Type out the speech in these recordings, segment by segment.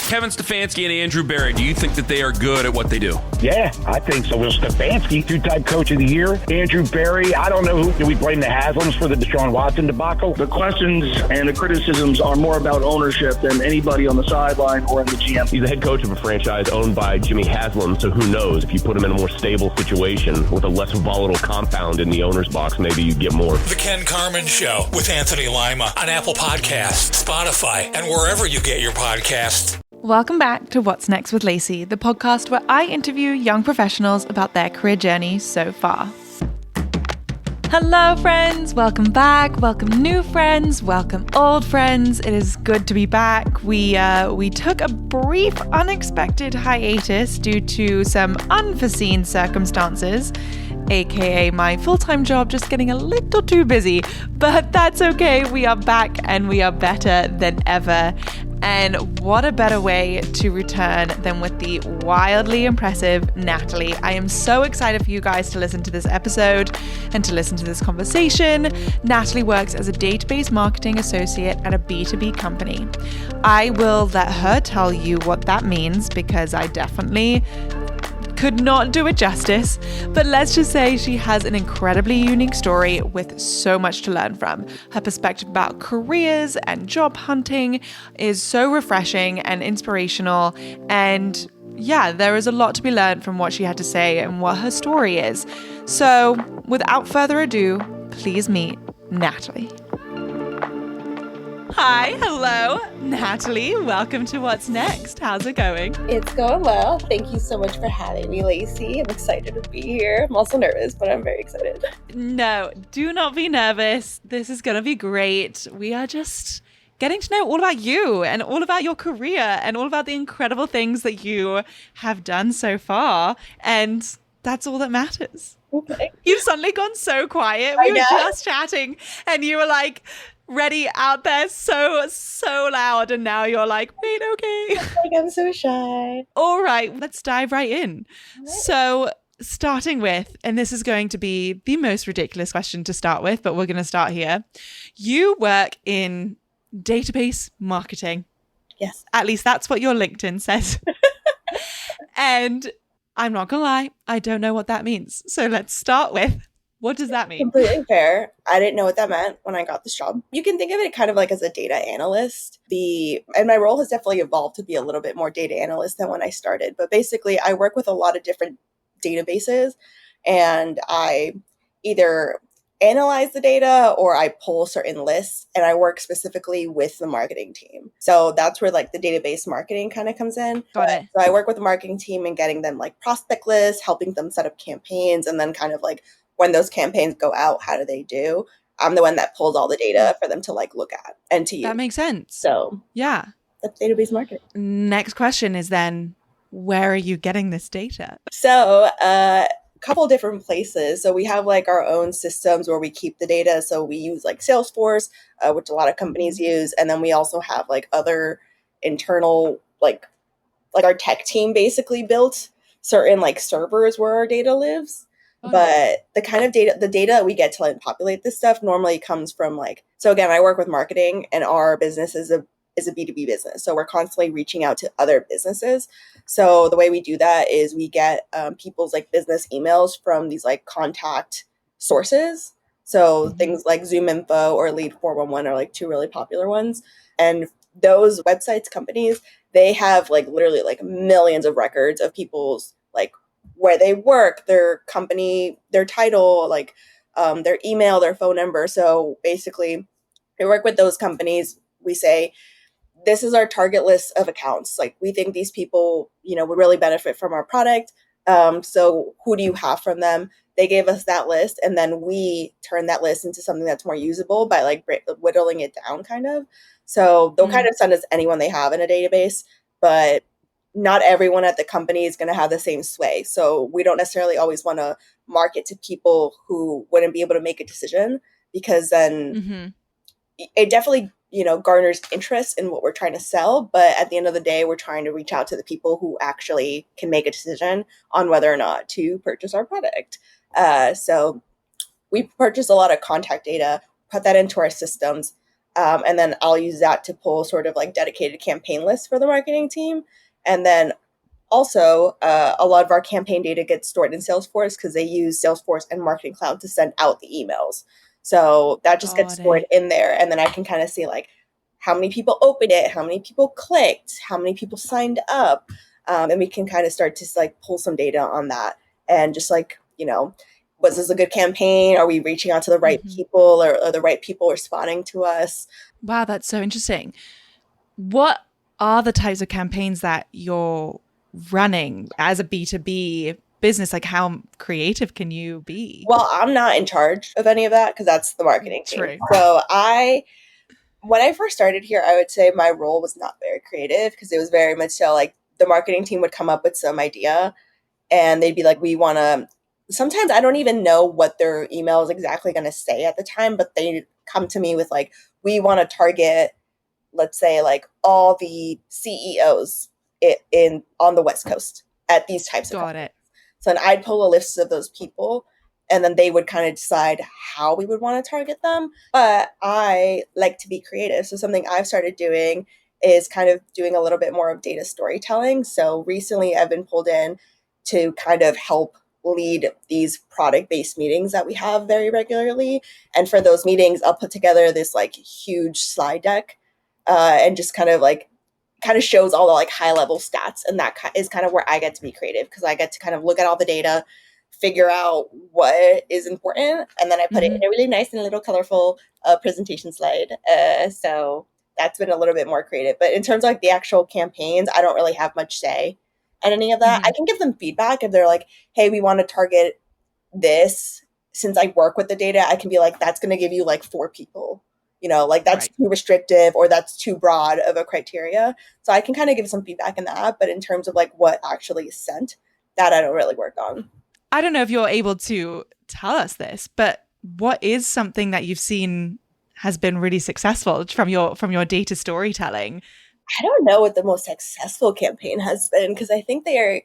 Kevin Stefanski and Andrew Berry, do you think that they are good at what they do? Yeah, I think so. Will Stefanski, two-time coach of the year. Andrew Berry, I don't know who. Do we blame the Haslams for the Deshaun Watson debacle? The questions and the criticisms are more about ownership than anybody on the sideline or in the GM. He's the head coach of a franchise owned by Jimmy Haslam, so who knows? If you put him in a more stable situation with a less volatile compound in the owner's box, maybe you get more. The Ken Carman Show with Anthony Lima on Apple Podcasts, Spotify, and wherever you get your podcasts. Welcome back to What's Next with Lacey, the podcast where I interview young professionals about their career journey so far. Hello, friends. Welcome back. Welcome, new friends. Welcome, old friends. It is good to be back. We took a brief, unexpected hiatus due to some unforeseen circumstances, aka my full-time job just getting a little too busy. But that's okay. We are back and we are better than ever. And what a better way to return than with the wildly impressive Natalie. I am so excited for you guys to listen to this episode and to listen to this conversation. Natalie works as a database marketing associate at a B2B company. I will let her tell you what that means because I definitely could not do it justice, but let's just say she has an incredibly unique story with so much to learn from. Her perspective about careers and job hunting is so refreshing and inspirational, and yeah, there is a lot to be learned from what she had to say and what her story is. So without further ado, please meet Natalie. Hi, hello, Natalie. Welcome to What's Next. How's it going? It's going well. Thank you so much for having me, Lacey. I'm excited to be here. I'm also nervous, but I'm very excited. No, do not be nervous. This is going to be great. We are just getting to know all about you and all about your career and all about the incredible things that you have done so far. And that's all that matters. Okay. You've suddenly gone so quiet. We were just chatting and you were like ready out there so loud, and now you're like, wait, okay. Like, I'm so shy. All right, let's dive right in. Right. So starting with, and this is going to be the most ridiculous question to start with, but we're going to start here. You work in database marketing. Yes. At least that's what your LinkedIn says. And I'm not gonna lie, I don't know what that means. So let's start with, what does that mean? Completely fair. I didn't know what that meant when I got this job. You can think of it kind of like as a data analyst. And my role has definitely evolved to be a little bit more data analyst than when I started. But basically, I work with a lot of different databases, and I either analyze the data or I pull certain lists, and I work specifically with the marketing team. So that's where like the database marketing kind of comes in. Got it. So I work with the marketing team and getting them like prospect lists, helping them set up campaigns, and then kind of like when those campaigns go out, how do they do? I'm the one that pulls all the data for them to like look at and to use. That makes sense. So yeah, that's database marketing. Next question is then, where are you getting this data? So couple different places. So we have like our own systems where we keep the data. So we use like Salesforce, which a lot of companies use. And then we also have like other internal, like our tech team basically built certain like servers where our data lives. But the kind of the data we get to like populate this stuff normally comes from like, so again, I work with marketing, and our business is a B2B business. So we're constantly reaching out to other businesses. So the way we do that is we get people's like business emails from these like contact sources. So things like Zoom Info or Lead 411 are like two really popular ones. And those websites, companies, they have like literally like millions of records of people's like where they work, their company, their title, like their email, their phone number. So basically we work with those companies. We say, this is our target list of accounts. Like, we think these people, would really benefit from our product. So who do you have from them? They gave us that list, and then we turn that list into something that's more usable by like whittling it down kind of. So they'll kind of send us anyone they have in a database, but not everyone at the company is going to have the same sway. So we don't necessarily always want to market to people who wouldn't be able to make a decision, because then it definitely, garners interest in what we're trying to sell. But at the end of the day, we're trying to reach out to the people who actually can make a decision on whether or not to purchase our product. So we purchase a lot of contact data, put that into our systems. And then I'll use that to pull sort of like dedicated campaign lists for the marketing team. And then also, a lot of our campaign data gets stored in Salesforce because they use Salesforce and Marketing Cloud to send out the emails. So that just gets stored in there. And then I can kind of see like how many people opened it, how many people clicked, how many people signed up. And we can kind of start to like pull some data on that and just like, was this a good campaign? Are we reaching out to the right people, or are the right people responding to us? Wow, that's so interesting. What are the types of campaigns that you're running as a B2B business? Like, how creative can you be? Well, I'm not in charge of any of that because that's the marketing team. True. So when I first started here, I would say my role was not very creative because it was very much so like the marketing team would come up with some idea and they'd be like, we want to, sometimes I don't even know what their email is exactly going to say at the time, but they come to me with like, we want to target, let's say like all the CEOs on the West Coast at these types of companies. So then I'd pull a list of those people and then they would kind of decide how we would want to target them. But I like to be creative. So something I've started doing is kind of doing a little bit more of data storytelling. So recently I've been pulled in to kind of help lead these product-based meetings that we have very regularly. And for those meetings, I'll put together this like huge slide deck and just kind of shows all the like high level stats. And that is kind of where I get to be creative because I get to kind of look at all the data, figure out what is important, and then I put it in a really nice and little colorful presentation slide. So that's been a little bit more creative. But in terms of like the actual campaigns, I don't really have much say in any of that. I can give them feedback if they're like, hey, we want to target this. Since I work with the data, I can be like, that's going to give you like 4 people. Like that's too restrictive or that's too broad of a criteria. So I can kind of give some feedback in that. But in terms of like what actually is sent, that I don't really work on. I don't know if you're able to tell us this, but what is something that you've seen has been really successful from your data storytelling? I don't know what the most successful campaign has been because I think they are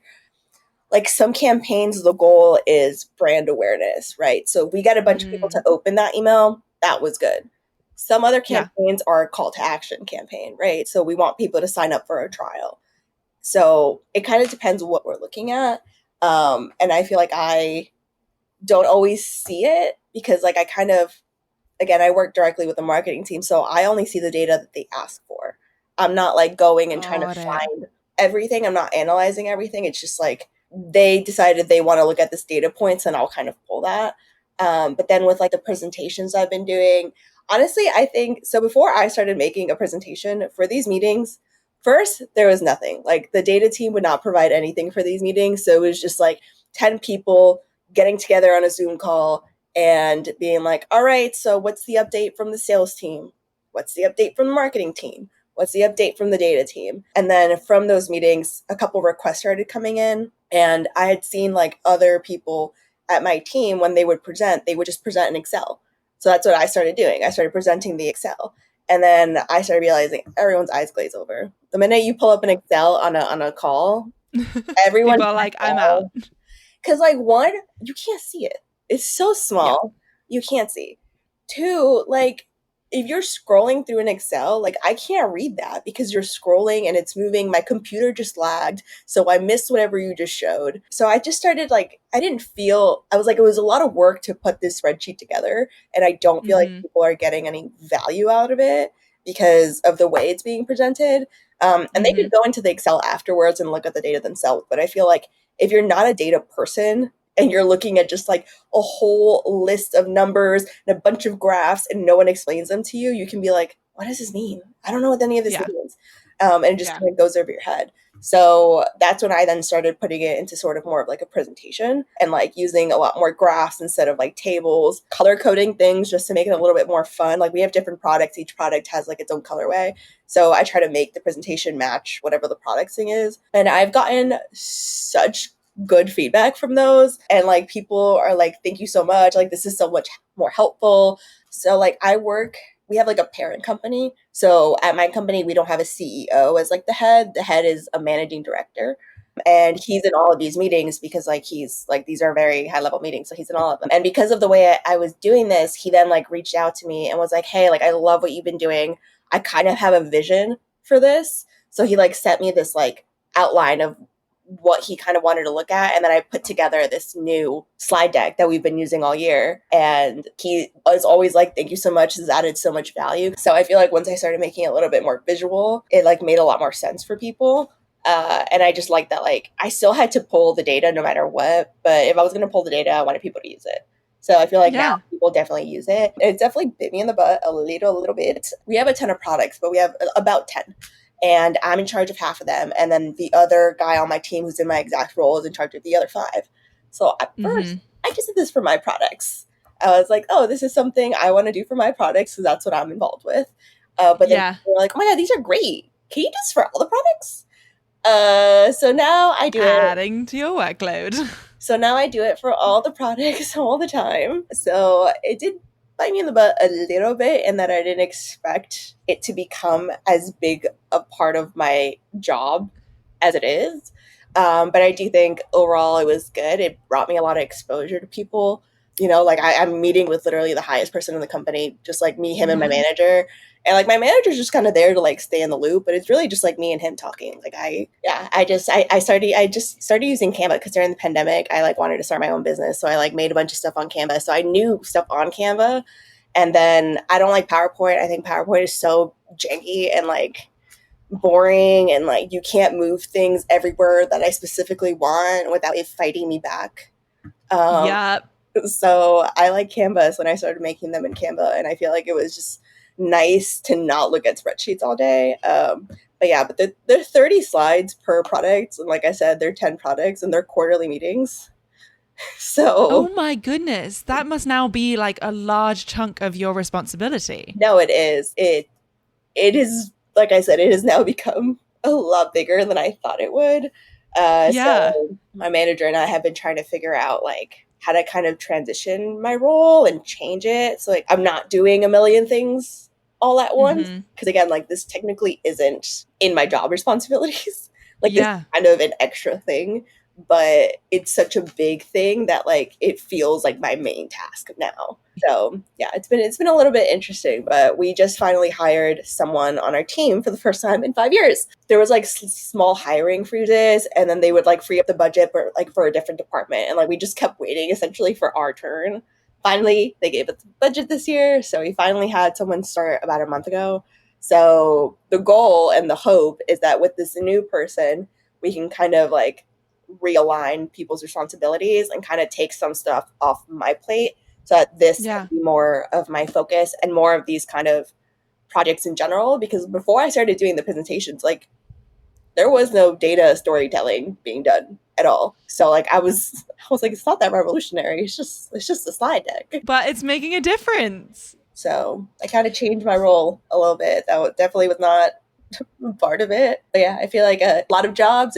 like some campaigns, the goal is brand awareness, right? So we got a bunch of people to open that email. That was good. Some other campaigns are a call to action campaign, right? So we want people to sign up for a trial. So it kind of depends on what we're looking at. And I feel like I don't always see it because like I kind of, again, I work directly with the marketing team. So I only see the data that they ask for. I'm not like going and trying to find everything. I'm not analyzing everything. It's just like they decided they want to look at this data points and I'll kind of pull that. But then with like the presentations I've been doing, honestly, I think, so before I started making a presentation for these meetings, first, there was nothing. Like the data team would not provide anything for these meetings. So it was just like 10 people getting together on a Zoom call and being like, all right, so what's the update from the sales team? What's the update from the marketing team? What's the update from the data team? And then from those meetings, a couple requests started coming in. And I had seen like other people at my team, when they would just present in Excel. So that's what I started doing. I started presenting the Excel. And then I started realizing everyone's eyes glaze over. The minute you pull up an Excel on a call, everyone people are like, I'm out. Because like 1, you can't see it. It's so small. Yeah. You can't see. 2, like if you're scrolling through an Excel, like I can't read that because you're scrolling and it's moving. My computer just lagged. So I missed whatever you just showed. So I just started like, I was like, it was a lot of work to put this spreadsheet together. And I don't feel like people are getting any value out of it because of the way it's being presented. And they could go into the Excel afterwards and look at the data themselves. But I feel like if you're not a data person, and you're looking at just like a whole list of numbers and a bunch of graphs and no one explains them to you, you can be like, what does this mean? I don't know what any of this means. And it just kind of goes over your head. So that's when I then started putting it into sort of more of like a presentation and like using a lot more graphs instead of like tables, color coding things just to make it a little bit more fun. Like we have different products. Each product has like its own colorway. So I try to make the presentation match whatever the product thing is. And I've gotten such good feedback from those, and like people are like, thank you so much, like this is so much more helpful. So like we have like a parent company, so at my company we don't have a CEO as like the head is a managing director. And he's in all of these meetings because like he's like these are very high level meetings, so he's in all of them. And because of the way I was doing this, he then like reached out to me and was like, hey, like I love what you've been doing. I kind of have a vision for this. So he like sent me this like outline of what he kind of wanted to look at, and then I put together this new slide deck that we've been using all year. And he was always like, thank you so much, this has added so much value. So I feel like once I started making it a little bit more visual, it like made a lot more sense for people. And I just like that, like, I still had to pull the data no matter what, but if I was going to pull the data, I wanted people to use it. So I feel like now people definitely use it. It's definitely bit me in the butt a little bit. We have a ton of products, but we have about 10. And I'm in charge of half of them. And then the other guy on my team who's in my exact role is in charge of the other 5. So at first, I just did this for my products. I was like, oh, this is something I want to do for my products because that's what I'm involved with. But then people were like, oh my God, these are great. Can you do this for all the products? So now I do adding to your workload. So now I do it for all the products all the time. So it did bite me in the butt a little bit in that I didn't expect it to become as big a part of my job as it is. But I do think overall it was good. It brought me a lot of exposure to people. You know, like I'm meeting with literally the highest person in the company, just like me, him, and my manager. And like my manager's just kind of there to like stay in the loop, but it's really just like me and him talking. Like I just started using Canva because during the pandemic, I like wanted to start my own business. So I like made a bunch of stuff on Canva. So I knew stuff on Canva. And then I don't like PowerPoint. I think PowerPoint is so janky and like boring, and like you can't move things everywhere that I specifically want without it fighting me back. So I like Canvas when I started making them in Canva, and I feel like it was just nice to not look at spreadsheets all day. But they're 30 slides per product, and like I said, they're 10 products, and they're quarterly meetings. So oh my goodness, that must now be like a large chunk of your responsibility. No, it is. It is, like I said, it has now become a lot bigger than I thought it would. So my manager and I have been trying to figure out like how to kind of transition my role and change it. So like I'm not doing a million things all at once. Because again, like this technically isn't in my job responsibilities. Like this is kind of an extra thing, but it's such a big thing that like it feels like my main task now. So yeah, it's been a little bit interesting, but we just finally hired someone on our team for the first time in 5 years. There was like small hiring freezes, and then they would like free up the budget for a different department, and like we just kept waiting essentially for our turn. Finally, they gave us the budget this year, so we finally had someone start about a month ago. So the goal and the hope is that with this new person, we can kind of like realign people's responsibilities and kind of take some stuff off my plate so that this can be more of my focus and more of these kind of projects in general. Because before I started doing the presentations, like there was no data storytelling being done at all. So like I was like, it's not that revolutionary. It's just a slide deck. But it's making a difference. So I kind of changed my role a little bit. That definitely was not part of it. But yeah, I feel like a lot of jobs,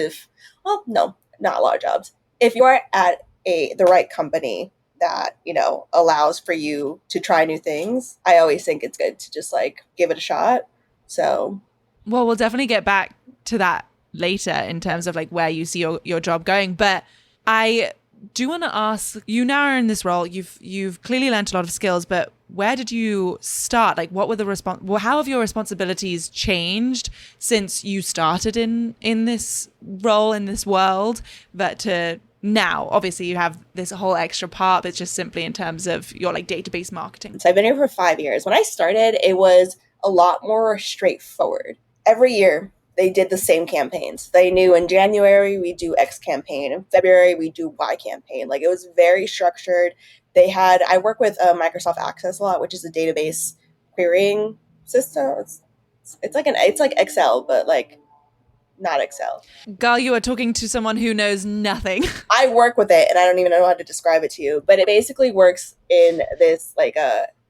not a lot of jobs. If you're at the right company that, you know, allows for you to try new things, I always think it's good to just like give it a shot. So, well, we'll definitely get back to that later in terms of like where you see your job going. But I do want to ask, you now are in this role. You've clearly learned a lot of skills, but where did you start? Like, what were how have your responsibilities changed since you started in this role, in this world, but to now? Obviously, you have this whole extra part, but just simply in terms of your like database marketing. So I've been here for 5 years. When I started, it was a lot more straightforward. Every year, they did the same campaigns. They knew in January, we do X campaign. In February, we do Y campaign. Like, it was very structured. I work with Microsoft Access a lot, which is a database querying system. It's like Excel, but like not Excel. Girl, you are talking to someone who knows nothing. I work with it, and I don't even know how to describe it to you. But it basically works in this like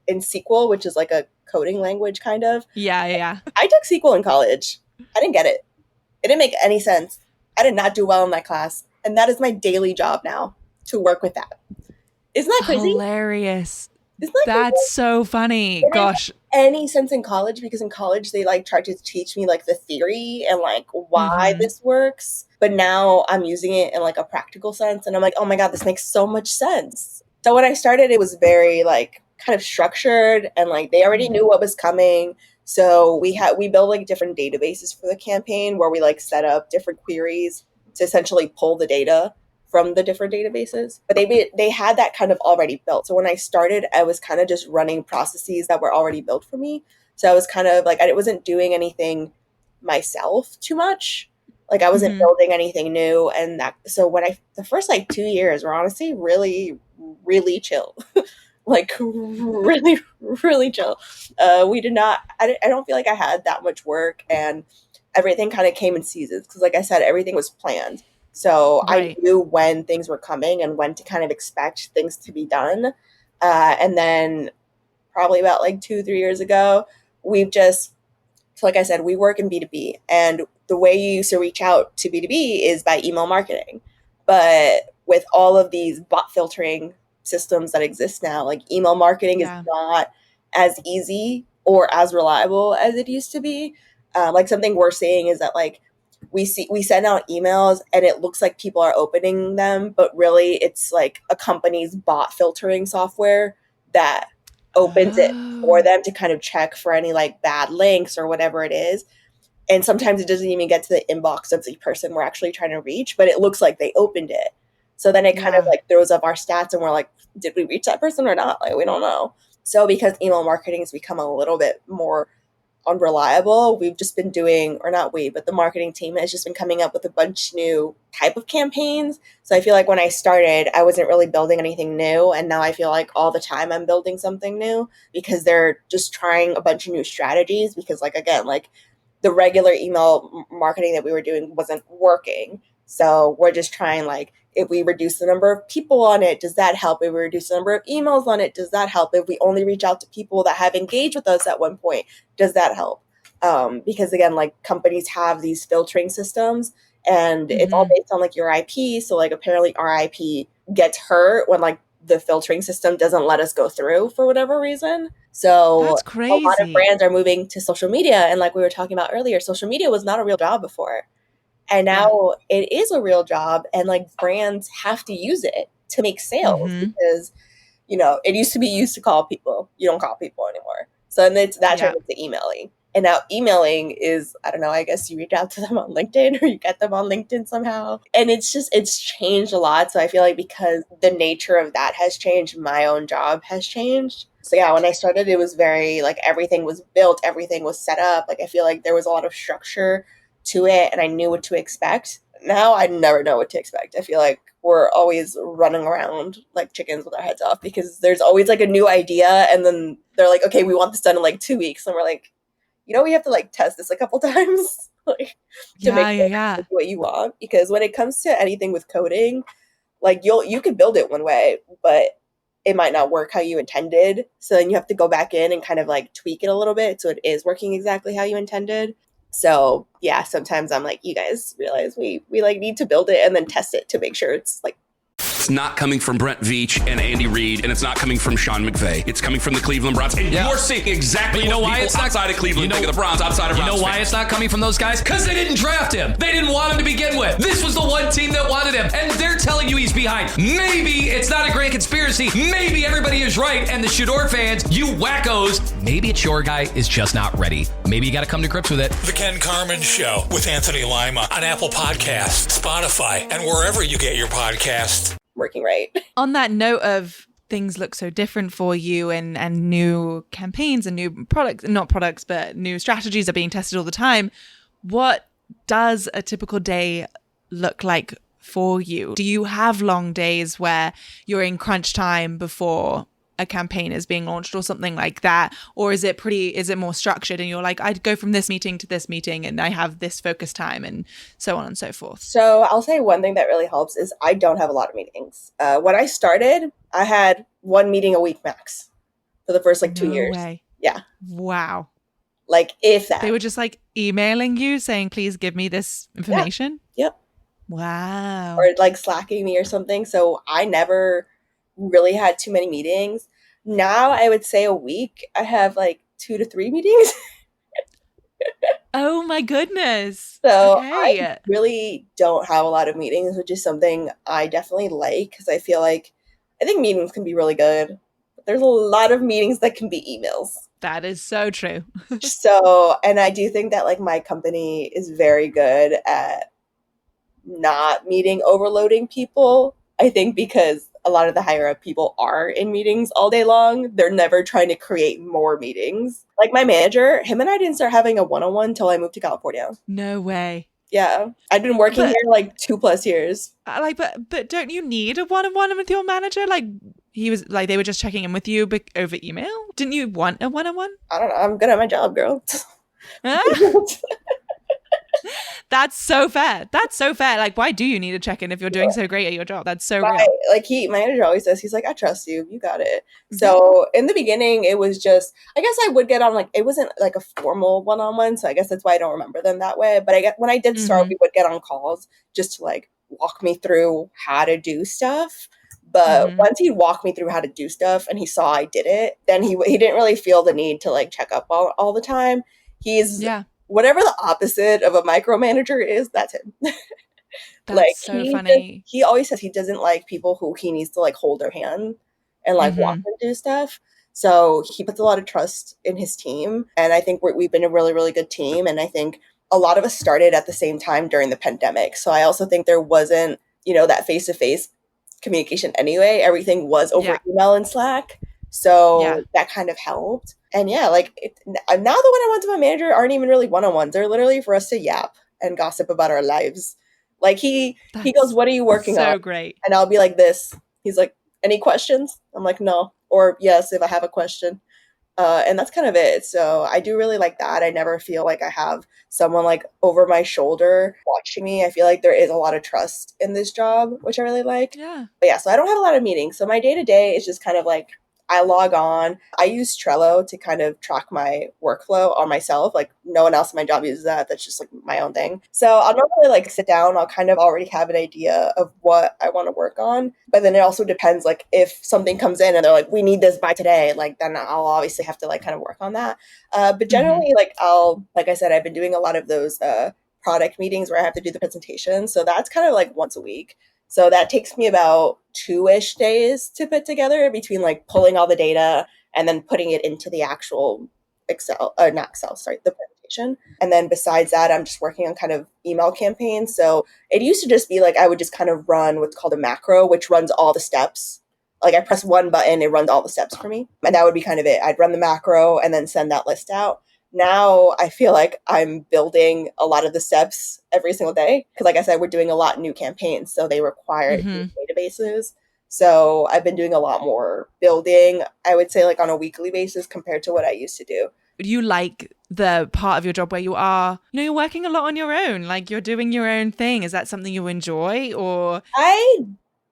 in SQL, which is like a coding language kind of. Yeah. I took SQL in college. I didn't get it. It didn't make any sense. I did not do well in that class, and that is my daily job now, to work with that. Isn't that crazy? Hilarious. Isn't that That's crazy? so funny. Gosh. any sense in college, because in college they like tried to teach me like the theory and like why this works. But now I'm using it in like a practical sense. And I'm like, oh my God, this makes so much sense. So when I started, it was very like kind of structured and like they already knew what was coming. So we built like different databases for the campaign where we like set up different queries to essentially pull the data from the different databases. But they had that kind of already built. So when I started, I was kind of just running processes that were already built for me. So I was kind of like, I wasn't doing anything myself too much. Like I wasn't building anything new. And so the first like 2 years were honestly really, really chill. Like really, really chill. We did not, I don't feel like I had that much work, and everything kind of came in seasons. Cause like I said, everything was planned. So I knew when things were coming and when to kind of expect things to be done. And then probably about like 2-3 years ago, so like I said, we work in B2B, and the way you used to reach out to B2B is by email marketing. But with all of these bot filtering systems that exist now, like email marketing is not as easy or as reliable as it used to be. Like something we're seeing is that like we send out emails and it looks like people are opening them, but really it's like a company's bot filtering software that opens it for them to kind of check for any like bad links or whatever it is. And sometimes it doesn't even get to the inbox of the person we're actually trying to reach, but it looks like they opened it. So then it kind of like throws up our stats and we're like, did we reach that person or not? Like, we don't know. So because email marketing has become a little bit more unreliable, we've just been doing, or not we, but the marketing team has just been coming up with a bunch new type of campaigns. So I feel like when I started, I wasn't really building anything new. And now I feel like all the time I'm building something new because they're just trying a bunch of new strategies because like, again, like the regular email marketing that we were doing wasn't working. So we're just trying like, if we reduce the number of people on it, does that help? If we reduce the number of emails on it, does that help? If we only reach out to people that have engaged with us at one point, does that help? Because again, like companies have these filtering systems and it's all based on like your IP. So like apparently our IP gets hurt when like the filtering system doesn't let us go through for whatever reason. So that's crazy. A lot of brands are moving to social media. And like we were talking about earlier, social media was not a real job before. And now it is a real job, and like brands have to use it to make sales because, you know, it used to be used to call people. You don't call people anymore. So then that turned into emailing. And now emailing is, I don't know, I guess you reach out to them on LinkedIn or you get them on LinkedIn somehow. And it's changed a lot. So I feel like because the nature of that has changed, my own job has changed. So yeah, when I started, it was very like everything was built, everything was set up. Like I feel like there was a lot of structure to it and I knew what to expect. Now I never know what to expect. I feel like we're always running around like chickens with our heads off because there's always like a new idea and then they're like, okay, we want this done in like 2 weeks. And we're like, you know, we have to like test this a couple times like to make it what you want. Because when it comes to anything with coding, like you can build it one way, but it might not work how you intended. So then you have to go back in and kind of like tweak it a little bit so it is working exactly how you intended. So yeah, sometimes I'm like, you guys realize we like need to build it and then test it to make sure it's like. It's not coming from Brent Veach and Andy Reid, and it's not coming from Sean McVay. It's coming from the Cleveland Browns. And you're seeing exactly you know what why people it's not, outside of Cleveland think of the Browns, outside of Browns. You know why fans. it's not coming from those guys? Because they didn't draft him. They didn't want him to begin with. This was the one team that wanted him, and they're telling you he's behind. Maybe it's not a great conspiracy. Maybe everybody is right, and the Shador fans, you wackos, maybe it's your guy is just not ready. Maybe you got to come to grips with it. The Ken Carman Show with Anthony Lima on Apple Podcasts, Spotify, and wherever you get your podcasts. Working right. On that note of things look so different for you and new campaigns and new products, not products, but new strategies are being tested all the time. What does a typical day look like for you? Do you have long days where you're in crunch time before a campaign is being launched or something like that? Or is it more structured and you're like, I'd go from this meeting to this meeting and I have this focus time and so on and so forth? So I'll say one thing that really helps is I don't have a lot of meetings. When I started, I had one meeting a week max for the first 2 years. Way. Yeah. Wow. Like if that. They were just like emailing you saying, please give me this information? Yeah. Yep. Wow. Or like slacking me or something. So I never really had too many meetings. Now I would say a week I have like 2 to 3 meetings. Oh my goodness. So Okay. I really don't have a lot of meetings, which is something I definitely like because I feel like I think meetings can be really good. But there's a lot of meetings that can be emails. That is so true. So, and I do think that like my company is very good at not meeting overloading people. I think because a lot of the higher up people are in meetings all day long, they're never trying to create more meetings. Like my manager, him and I didn't start having a one-on-one until I moved to California. No way. Yeah. I've been working here like 2+ years. But don't you need a one-on-one with your manager? Like he was like they were just checking in with you over email. Didn't you want a one-on-one? I don't know. I'm good at my job, girl. That's so fair. That's so fair. Like, why do you need a check-in if you're doing so great at your job? That's so real. My manager always says, he's like, I trust you. You got it. So in the beginning, it was just, I guess I would get on, like, it wasn't like a formal one-on-one. So I guess that's why I don't remember them that way. But when I did start, we would get on calls just to like walk me through how to do stuff. But once he'd walk me through how to do stuff and he saw I did it, then he didn't really feel the need to like check up all the time. He's whatever the opposite of a micromanager is, that's him. That's like, so funny. He always says he doesn't like people who he needs to like hold their hand and like walk them do stuff. So he puts a lot of trust in his team. And I think we've been a really, really good team. And I think a lot of us started at the same time during the pandemic. So I also think there wasn't, that face-to-face communication anyway. Everything was over email and Slack. So that kind of helped. And now the one-on-ones with my manager aren't even really one-on-ones. They're literally for us to yap and gossip about our lives. Like he goes, what are you working on? So great. And I'll be like this. He's like, any questions? I'm like, no. Or yes, if I have a question. And that's kind of it. So I do really like that. I never feel like I have someone like over my shoulder watching me. I feel like there is a lot of trust in this job, which I really like. Yeah. But yeah, so I don't have a lot of meetings. So my day-to-day is just kind of like, I log on. I use Trello to kind of track my workflow on myself. Like no one else in my job uses that. That's just like my own thing. So I'll normally like sit down. I'll kind of already have an idea of what I want to work on. But then it also depends, like if something comes in and they're like, we need this by today, like then I'll obviously have to like kind of work on that. But generally, like I said, I've been doing a lot of those product meetings where I have to do the presentation. So that's kind of like once a week. So that takes me about 2-ish days to put together between like pulling all the data and then putting it into the actual the presentation. And then besides that, I'm just working on kind of email campaigns. So it used to just be like, I would just kind of run what's called a macro, which runs all the steps. Like I press one button, it runs all the steps for me. And that would be kind of it. I'd run the macro and then send that list out. Now I feel like I'm building a lot of the steps every single day. Because like I said, we're doing a lot of new campaigns. So they require new databases. So I've been doing a lot more building, I would say like on a weekly basis compared to what I used to do. Do you like the part of your job where you are, you're working a lot on your own, like you're doing your own thing? Is that something you enjoy or? I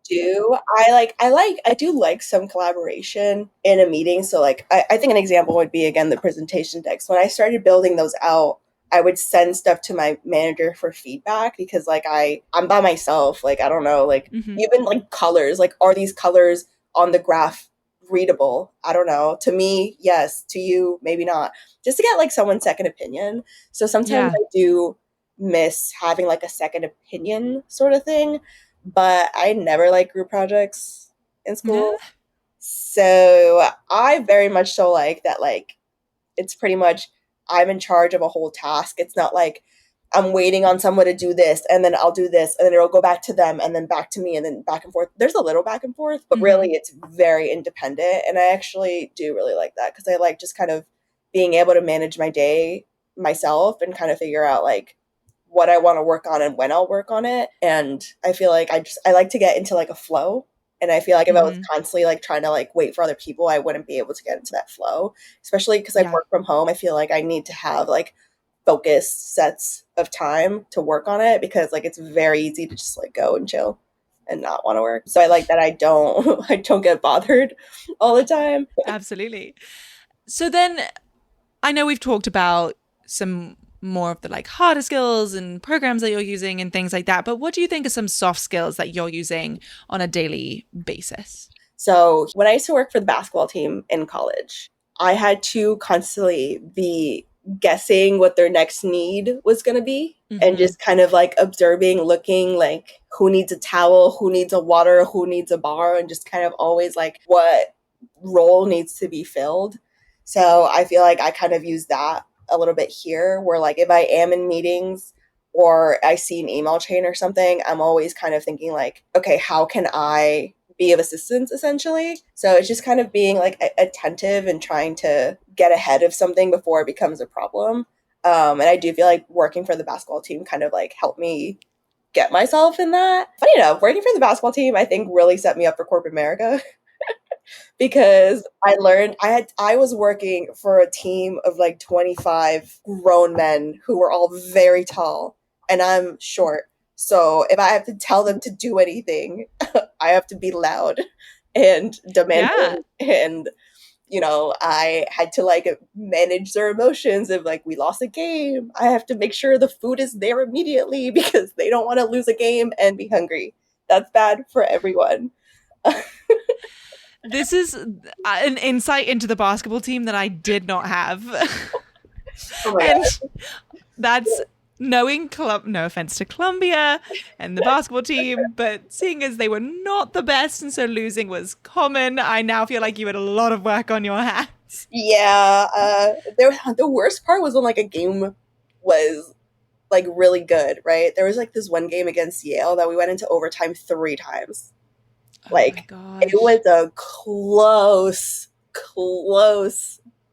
do. I do like some collaboration in a meeting. So like, I think an example would be, again, the presentation decks. When I started building those out, I would send stuff to my manager for feedback because like I'm by myself. Like, I don't know, like even like colors, like are these colors on the graph readable? I don't know. To me, yes. To you, maybe not. Just to get like someone's second opinion. So sometimes I do miss having like a second opinion sort of thing. But I never liked group projects in school. So I very much so like that, like, it's pretty much I'm in charge of a whole task. It's not like I'm waiting on someone to do this and then I'll do this and then it'll go back to them and then back to me and then back and forth. There's a little back and forth, but really it's very independent. And I actually do really like that because I like just kind of being able to manage my day myself and kind of figure out like what I want to work on and when I'll work on it. And I feel like I like to get into like a flow. And I feel like if I was constantly like trying to like wait for other people, I wouldn't be able to get into that flow, especially because I work from home. I feel like I need to have like focused sets of time to work on it because like it's very easy to just like go and chill and not want to work. So I like that I don't get bothered all the time. Absolutely. So then I know we've talked about some more of the like harder skills and programs that you're using and things like that. But what do you think are some soft skills that you're using on a daily basis? So when I used to work for the basketball team in college, I had to constantly be guessing what their next need was going to be and just kind of like observing, looking like who needs a towel, who needs a water, who needs a bar, and just kind of always like what role needs to be filled. So I feel like I kind of use that a little bit here where like if I am in meetings or I see an email chain or something, I'm always kind of thinking like, okay, how can I be of assistance essentially? So it's just kind of being like attentive and trying to get ahead of something before it becomes a problem. And I do feel like working for the basketball team kind of like helped me get myself in that. Funny enough, working for the basketball team, I think really set me up for corporate America because I learned I was working for a team of like 25 grown men who were all very tall and I'm short. So if I have to tell them to do anything, I have to be loud and demanding and I had to like manage their emotions if like we lost a game. I have to make sure the food is there immediately because they don't want to lose a game and be hungry. That's bad for everyone. This is an insight into the basketball team that I did not have. And that's knowing, no offense to Columbia and the basketball team, but seeing as they were not the best and so losing was common, I now feel like you had a lot of work on your hands. Yeah. The worst part was when like a game was like really good, right? There was like this one game against Yale that we went into overtime 3 times. Like it was a close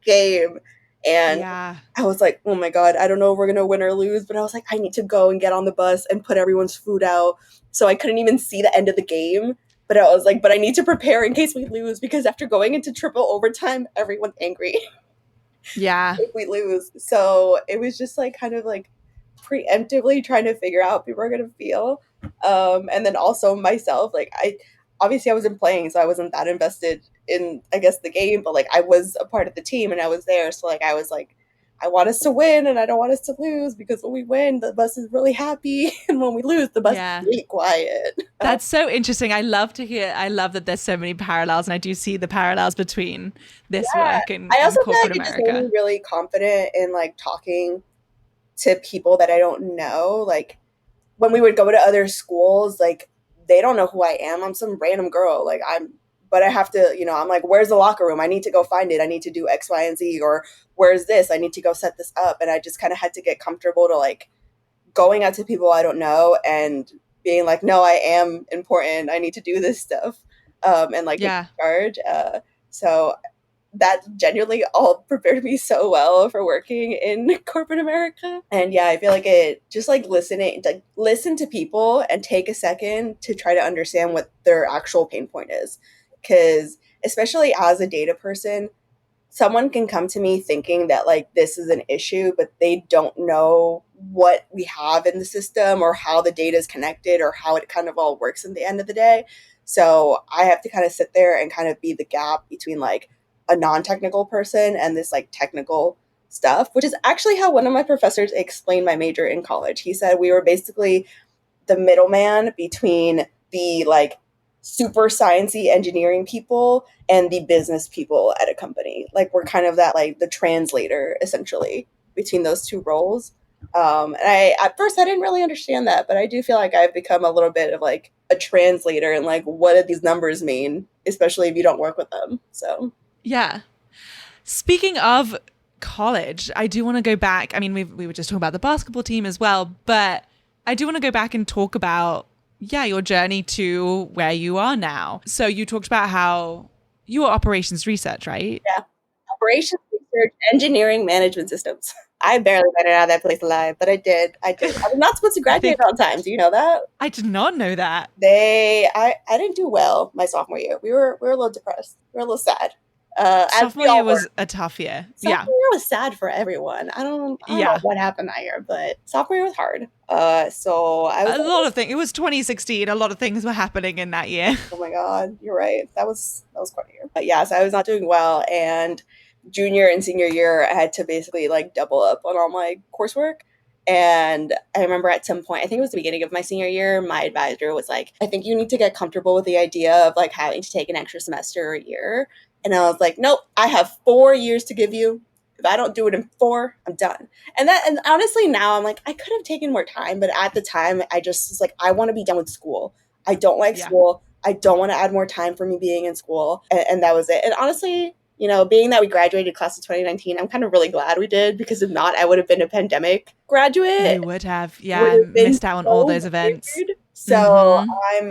game. And I was like, oh my God, I don't know if we're going to win or lose. But I was like, I need to go and get on the bus and put everyone's food out. So I couldn't even see the end of the game. But I was like, but I need to prepare in case we lose. Because after going into triple overtime, everyone's angry. Yeah. If we lose. So it was just like kind of like preemptively trying to figure out how people are going to feel. And then also myself, like obviously I wasn't playing, so I wasn't that invested in, I guess, the game, but like I was a part of the team and I was there. So like I was like, I want us to win and I don't want us to lose because when we win, the bus is really happy. And when we lose, the bus is really quiet. That's so interesting. I love that there's so many parallels, and I do see the parallels between this work and I also corporate feel like it just made me really confident in like talking to people that I don't know. Like when we would go to other schools, like they don't know who I am. I'm some random girl. But I have to, I'm like, where's the locker room? I need to go find it. I need to do X, Y, and Z, or where's this? I need to go set this up. And I just kind of had to get comfortable to like going out to people I don't know and being like, no, I am important. I need to do this stuff. And like take charge. So that genuinely all prepared me so well for working in corporate America. And I feel like it just like listen to people and take a second to try to understand what their actual pain point is. Because especially as a data person, someone can come to me thinking that like this is an issue, but they don't know what we have in the system or how the data is connected or how it kind of all works at the end of the day. So I have to kind of sit there and kind of be the gap between like a non-technical person and this like technical stuff, which is actually how one of my professors explained my major in college. He said we were basically the middleman between the like super sciencey engineering people and the business people at a company. Like we're kind of that like the translator essentially between those two roles. And at first I didn't really understand that, but I do feel like I've become a little bit of like a translator and like what do these numbers mean, especially if you don't work with them. So yeah. Speaking of college, I do want to go back. I mean, we were just talking about the basketball team as well, but I do want to go back and talk about, your journey to where you are now. So you talked about how you were operations research, right? Yeah. Operations research, engineering, management systems. I barely made it out of that place alive, but I did. I was not supposed to graduate on time. Do you know that? I did not know that. I didn't do well my sophomore year. We were a little depressed. We were a little sad. Sophomore year was a tough year. Sophomore year was sad for everyone. I don't know what happened that year, but sophomore year was hard. So I was a lot of things. It was 2016. A lot of things were happening in that year. Oh my God, you're right. That was quite a year. But so I was not doing well, and junior and senior year, I had to basically like double up on all my coursework. And I remember at some point, I think it was the beginning of my senior year, my advisor was like, I think you need to get comfortable with the idea of like having to take an extra semester or a year. And I was like, nope, I have 4 years to give you. If I don't do it in 4, I'm done. And honestly, now I'm like, I could have taken more time, but at the time, I just was like, I want to be done with school. I don't like school. I don't want to add more time for me being in school. And that was it. And honestly, you know, being that we graduated class of 2019, I'm kind of really glad we did, because if not, I would have been a pandemic graduate. You would have, missed out on all those events. Weird. So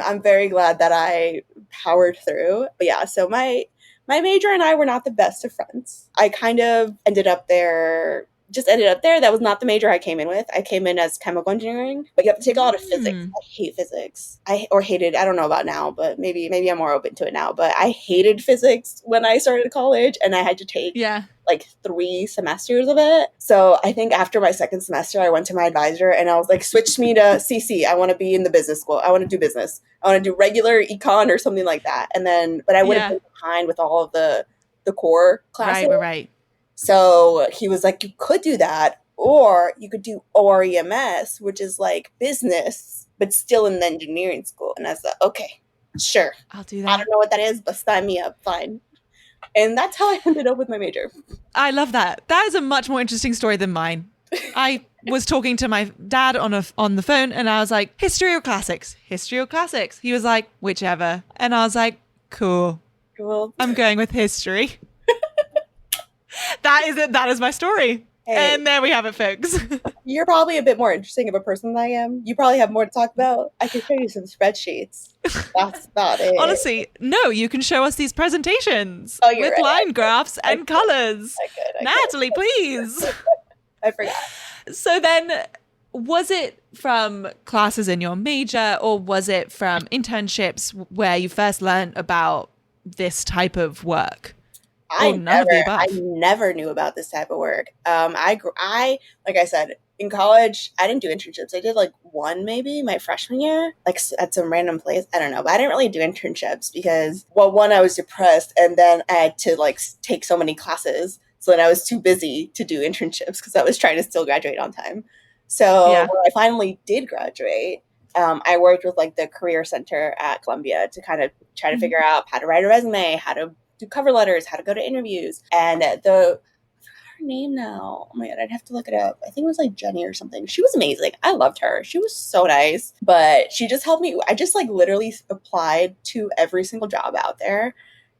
I'm very glad that I powered through. But yeah, so my major and I were not the best of friends. I kind of ended up there. That was not the major I came in with. I came in as chemical engineering, but you have to take a lot of physics. I hate physics. I don't know about now, but maybe I'm more open to it now. But I hated physics when I started college, and I had to take like 3 semesters of it. So I think after my second semester, I went to my advisor and I was like, switch me to CC. I want to be in the business school. I want to do business. I want to do regular econ or something like that. And then, but I would have been behind with all of the core classes. Right. So he was like, you could do that, or you could do OREMS, which is like business, but still in the engineering school. And I was like, okay, sure. I'll do that. I don't know what that is, but sign me up. Fine. And that's how I ended up with my major. I love that. That is a much more interesting story than mine. I was talking to my dad on the phone, and I was like, history or classics? History or classics? He was like, whichever. And I was like, cool. I'm going with history. That is it. That is my story. Hey, and there we have it, folks. You're probably a bit more interesting of a person than I am. You probably have more to talk about. I can show you some spreadsheets. That's about it. Honestly, no, you can show us these presentations with line graphs and colors. Natalie, please. I forgot. So then, was it from classes in your major, or was it from internships where you first learned about this type of work? I never knew about this type of work. I like I said, in college, I didn't do internships. I did like one maybe my freshman year, like at some random place. I don't know, but I didn't really do internships because, well, one, I was depressed, and then I had to like take so many classes. So then I was too busy to do internships because I was trying to still graduate on time. So when I finally did graduate, I worked with like the Career Center at Columbia to kind of try to figure out how to write a resume, how to do cover letters, how to go to interviews. And I forgot her name now. Oh my God, I'd have to look it up. I think it was like Jenny or something. She was amazing. I loved her. She was so nice, but she just helped me. I just like literally applied to every single job out there.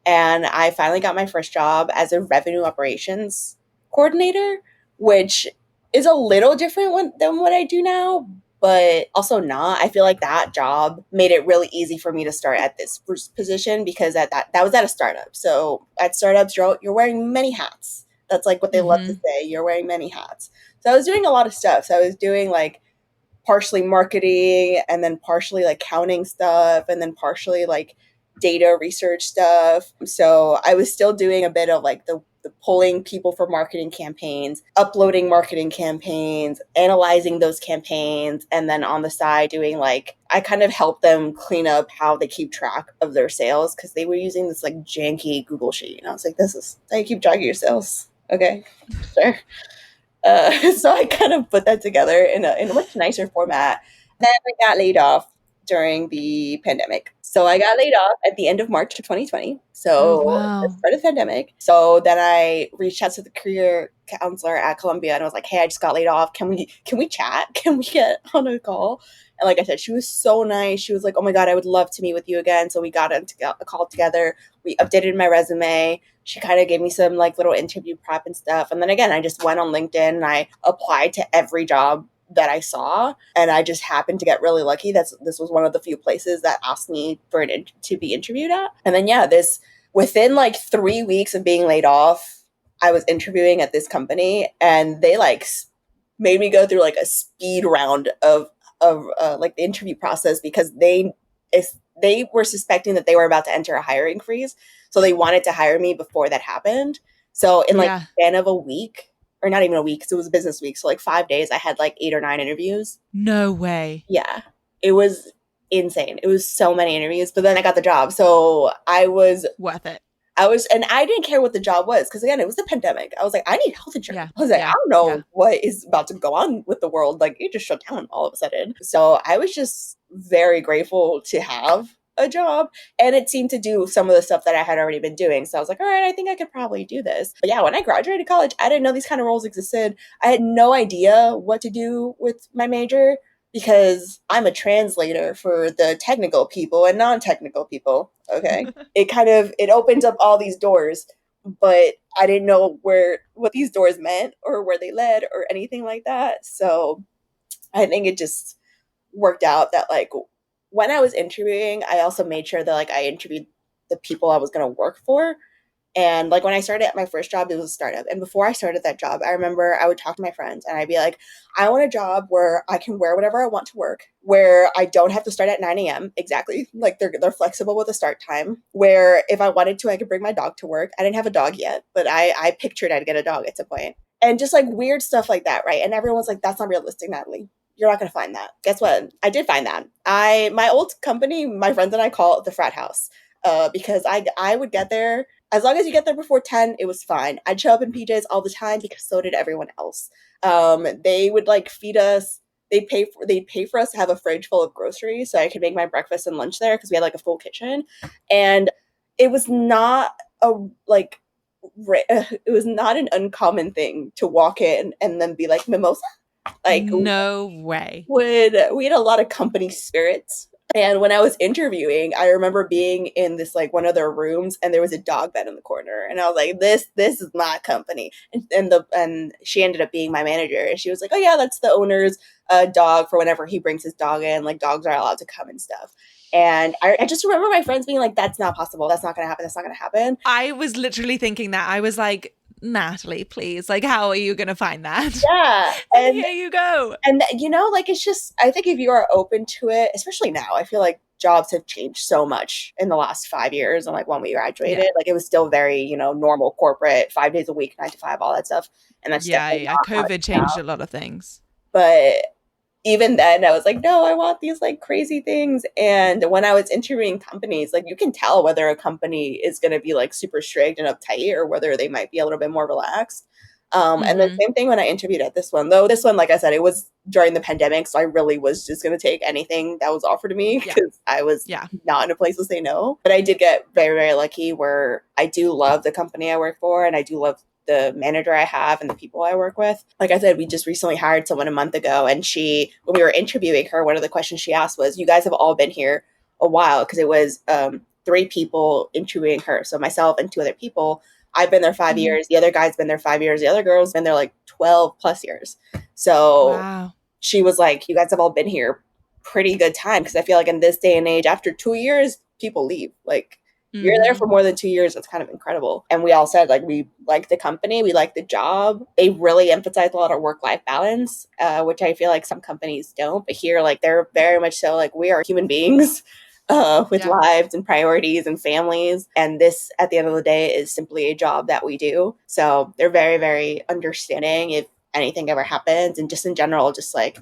And I finally got my first job as a revenue operations coordinator, which is a little different than what I do now, but also not. I feel like that job made it really easy for me to start at this position because that was at a startup. So at startups, you're wearing many hats. That's like what they love to say. You're wearing many hats. So I was doing a lot of stuff. So I was doing like partially marketing, and then partially like counting stuff, and then partially like data research stuff. So I was still doing a bit of like the pulling people for marketing campaigns, uploading marketing campaigns, analyzing those campaigns, and then on the side doing like, I kind of helped them clean up how they keep track of their sales because they were using this like janky Google sheet. And I was like, this is how you keep track of your sales. Okay, sure. So I kind of put that together in a much nicer format. Then I got laid off during the pandemic. So I got laid off at the end of March of 2020. So the start of the pandemic. So then I reached out to the career counselor at Columbia and I was like, hey, I just got laid off. Can we chat? Can we get on a call? And like I said, she was so nice. She was like, oh my God, I would love to meet with you again. So we got a call together. We updated my resume. She kind of gave me some like little interview prep and stuff. And then again, I just went on LinkedIn and I applied to every job that I saw, and I just happened to get really lucky. This was one of the few places that asked me to be interviewed at. And then within like 3 weeks of being laid off, I was interviewing at this company, and they like made me go through like a speed round of like the interview process because they were suspecting that they were about to enter a hiring freeze, so they wanted to hire me before that happened. So in like the span of a week. Or not even a week, because it was a business week. So like 5 days, I had like 8 or 9 interviews. No way. Yeah. It was insane. It was so many interviews. But then I got the job. So I was... Worth it. And I didn't care what the job was because again, it was the pandemic. I was like, I need health insurance. I was like, I don't know what is about to go on with the world. Like, it just shut down all of a sudden. So I was just very grateful to have a job, and it seemed to do some of the stuff that I had already been doing. So I was like, all right, I think I could probably do this. But yeah, when I graduated college, I didn't know these kind of roles existed. I had no idea what to do with my major because I'm a translator for the technical people and non-technical people. Okay. It opens up all these doors, but I didn't know what these doors meant or where they led or anything like that. So I think it just worked out that like when I was interviewing, I also made sure that like I interviewed the people I was going to work for. And like when I started at my first job, it was a startup. And before I started that job, I remember I would talk to my friends and I'd be like, I want a job where I can wear whatever I want to work, where I don't have to start at 9 a.m. Exactly. Like they're flexible with the start time, where if I wanted to, I could bring my dog to work. I didn't have a dog yet, but I pictured I'd get a dog at some point. And just like weird stuff like that, right? And everyone's like, that's not realistic, Natalie. You're not going to find that. Guess what? I did find that. My old company, my friends and I call it the frat house. Because I would get there. As long as you get there before 10, it was fine. I'd show up in PJs all the time because so did everyone else. They would like feed us. They'd pay for us to have a fridge full of groceries so I could make my breakfast and lunch there because we had like a full kitchen. And it was not it was not an uncommon thing to walk in and then be like, mimosa? Like, no way. We had a lot of company spirits. And when I was interviewing, I remember being in this like one of their rooms, and there was a dog bed in the corner, and I was like, "This is not company." And she ended up being my manager, and she was like, "Oh yeah, that's the owner's dog for whenever he brings his dog in. Like dogs are allowed to come and stuff." And I just remember my friends being like, "That's not possible. That's not going to happen. That's not going to happen." I was literally thinking that. I was like, Natalie, please, like, how are you going to find that? Yeah. And here you go. And, like, it's just, I think if you are open to it, especially now, I feel like jobs have changed so much in the last 5 years. And like when we graduated, like it was still very, normal corporate, 5 days a week, 9 to 5, all that stuff. And that's COVID changed a lot of things. But even then I was like, no, I want these like crazy things. And when I was interviewing companies, like you can tell whether a company is going to be like super strict and uptight or whether they might be a little bit more relaxed. And the same thing when I interviewed at this one, though this one, like I said, it was during the pandemic. So I really was just going to take anything that was offered to me because I was not in a place to say no. But I did get very, very lucky where I do love the company I work for and I do love the manager I have and the people I work with. Like I said, we just recently hired someone a month ago, and when we were interviewing her, one of the questions she asked was, you guys have all been here a while, because it was 3 people interviewing her. So myself and 2 other people. I've been there 5 years. The other guy's been there 5 years. The other girl's been there like 12 plus years. So she was like, you guys have all been here pretty good time. Because I feel like in this day and age, after 2 years, people leave. Like, you're there for more than 2 years. That's kind of incredible. And we all said, like, we like the company. We like the job. They really emphasize a lot of work-life balance, which I feel like some companies don't. But here, like, they're very much so, like, we are human beings with lives and priorities and families. And this, at the end of the day, is simply a job that we do. So they're very, very understanding if anything ever happens. And just in general, just, like,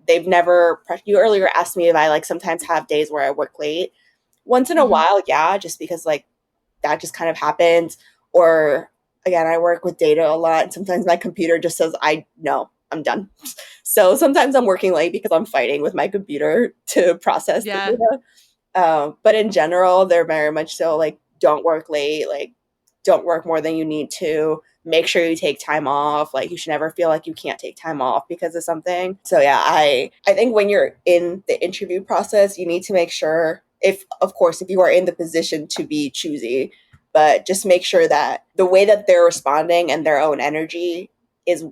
they've never... You earlier asked me if I, like, sometimes have days where I work late. Once in a while, just because like that just kind of happens. Or again, I work with data a lot, and sometimes my computer just says, I'm done. So sometimes I'm working late because I'm fighting with my computer to process the data. But in general, they're very much so like, don't work late, like don't work more than you need to. Make sure you take time off. Like, you should never feel like you can't take time off because of something. So yeah, I think when you're in the interview process, you need to make sure, if you are in the position to be choosy, but just make sure that the way that they're responding and their own energy is